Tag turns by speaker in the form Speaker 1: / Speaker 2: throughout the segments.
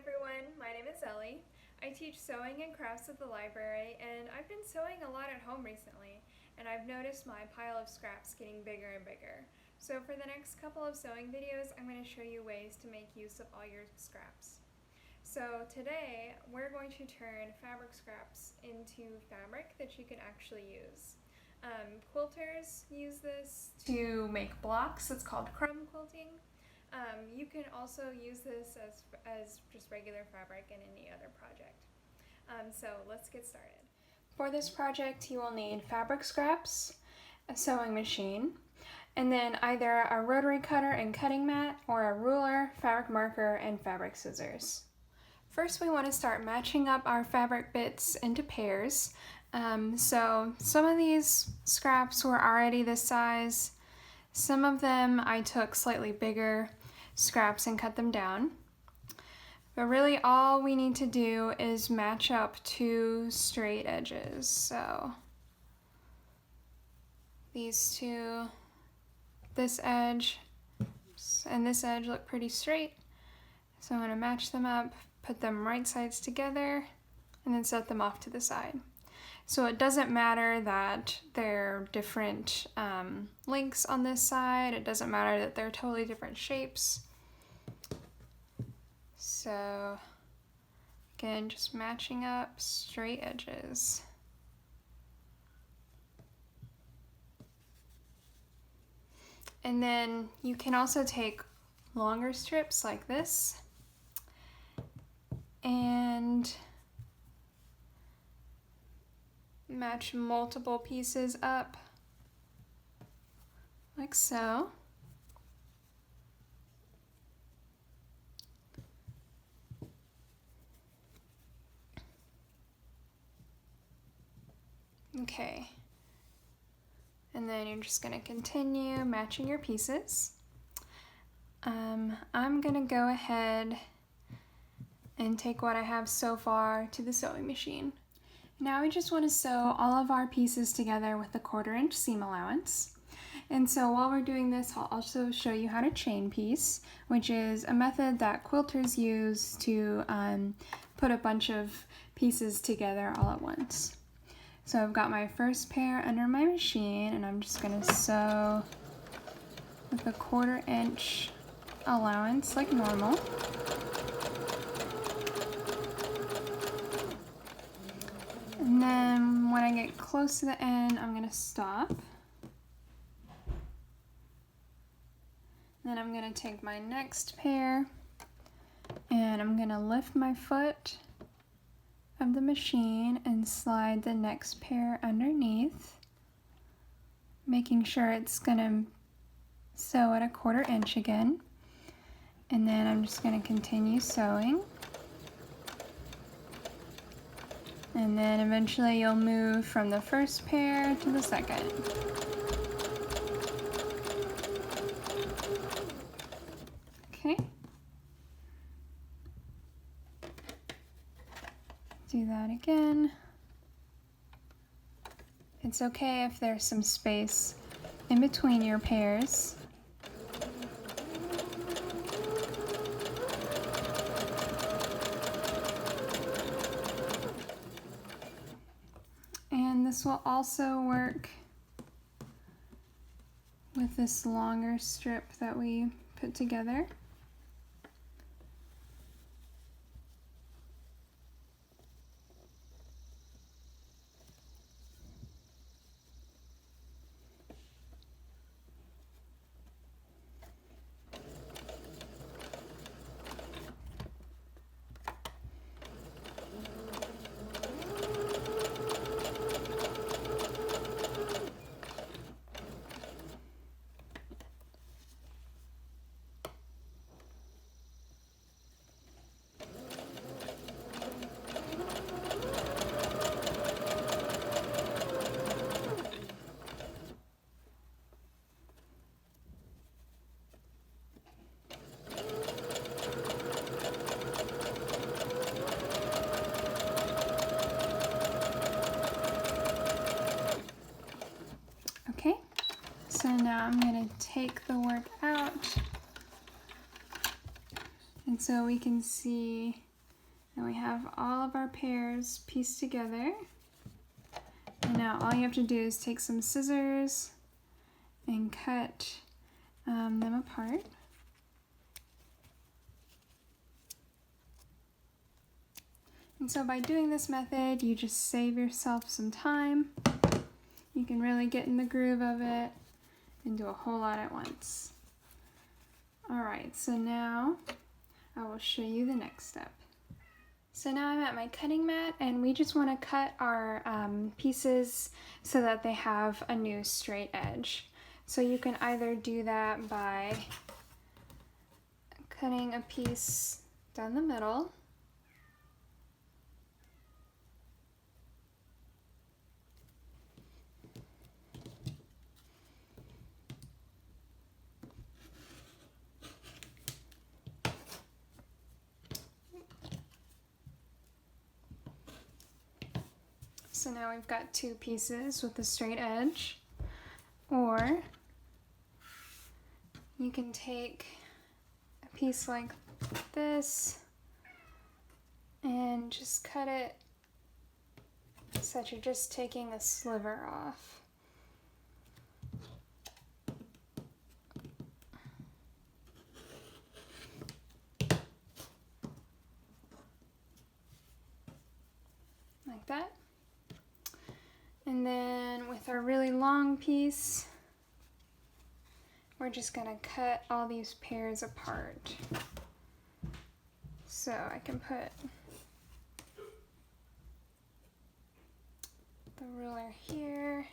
Speaker 1: everyone, my name is Ellie. I teach sewing and crafts at the library, and I've been sewing a lot at home recently, and I've noticed my pile of scraps getting bigger and bigger. So for the next couple of sewing videos, I'm going to show you ways to make use of all your scraps. So today, we're going to turn fabric scraps into fabric that you can actually use. Quilters use this to make blocks. It's called crumb quilting. You can also use this as just regular fabric in any other project. So let's get started. For this project, you will need fabric scraps, a sewing machine, and then either a rotary cutter and cutting mat, or a ruler, fabric marker, and fabric scissors. First, we want to start matching up our fabric bits into pairs. So some of these scraps were already this size. Some of them I took slightly bigger scraps and cut them down. But really all we need to do is match up two straight edges. So these two, this edge and this edge look pretty straight. So I'm going to match them up, put them right sides together, and then set them off to the side. So it doesn't matter that they're different lengths on this side. It doesn't matter that they're totally different shapes. So again, just matching up straight edges. And then you can also take longer strips like this and match multiple pieces up like so. Okay, and then you're just going to continue matching your pieces. I'm going to go ahead and take what I have so far to the sewing machine. Now we just want to sew all of our pieces together with a 1/4 inch seam allowance. And so while we're doing this, I'll also show you how to chain piece, which is a method that quilters use to put a bunch of pieces together all at once. So I've got my first pair under my machine, and I'm just going to sew with a 1/4 inch allowance like normal. And then when I get close to the end, I'm going to stop. Then I'm going to take my next pair and I'm going to lift my foot of the machine and slide the next pair underneath, making sure it's going to sew at a 1/4 inch again. And then I'm just going to continue sewing. And then eventually you'll move from the first pair to the second. Okay. Do that again. It's okay if there's some space in between your pairs. And this will also work with this longer strip that we put together. So now I'm going to take the work out, and so we can see And we have all of our pairs pieced together. And now all you have to do is take some scissors and cut them apart. And so by doing this method, you just save yourself some time. You can really get in the groove of it and do a whole lot at once. All right, so now I will show you the next step. So now I'm at my cutting mat, and we just want to cut our pieces so that they have a new straight edge. So you can either do that by cutting a piece down the middle, so now we've got two pieces with a straight edge. Or you can take a piece like this and just cut it so that you're just taking a sliver off. Like that. And then with our really long piece, we're just going to cut all these pairs apart. So I can put the ruler here.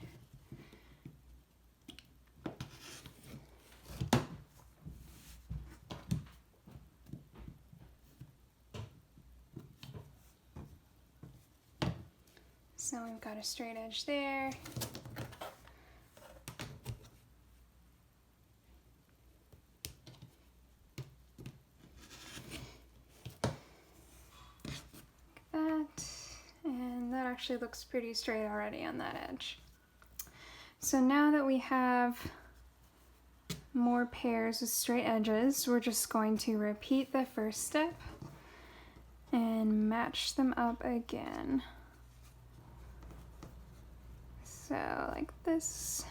Speaker 1: So we've got a straight edge there. Like that. And that actually looks pretty straight already on that edge. So now that we have more pairs with straight edges, we're just going to repeat the first step and match them up again. So like this.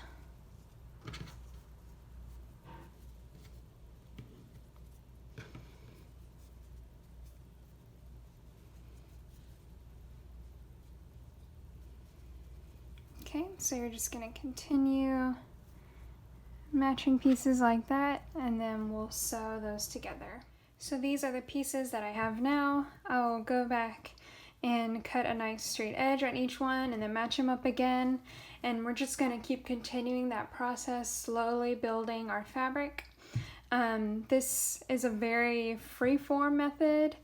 Speaker 1: Okay, so you're just going to continue matching pieces like that, and then we'll sew those together. So these are the pieces that I have now. I'll go back and cut a nice straight edge on each one and then match them up again. And we're just going to keep continuing that process, slowly building our fabric. This is a very free-form method.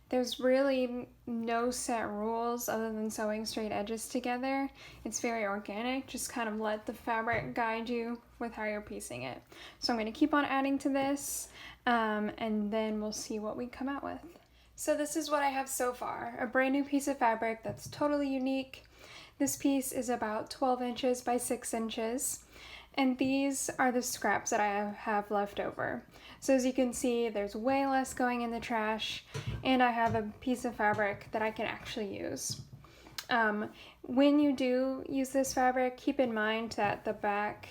Speaker 1: There's really no set rules other than sewing straight edges together. It's very organic. Just kind of let the fabric guide you with how you're piecing it. So I'm going to keep on adding to this, and then we'll see what we come out with. So this is what I have so far, a brand new piece of fabric that's totally unique. This piece is about 12 inches by 6 inches, and these are the scraps that I have left over. So as you can see, there's way less going in the trash, and I have a piece of fabric that I can actually use. When you do use this fabric, keep in mind that the back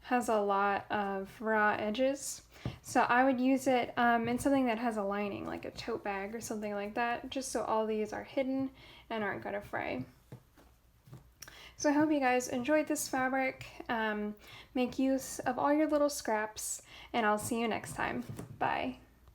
Speaker 1: has a lot of raw edges. So I would use it in something that has a lining, like a tote bag or something like that, just so all these are hidden and aren't going to fray. So I hope you guys enjoyed this fabric. Make use of all your little scraps, and I'll see you next time. Bye.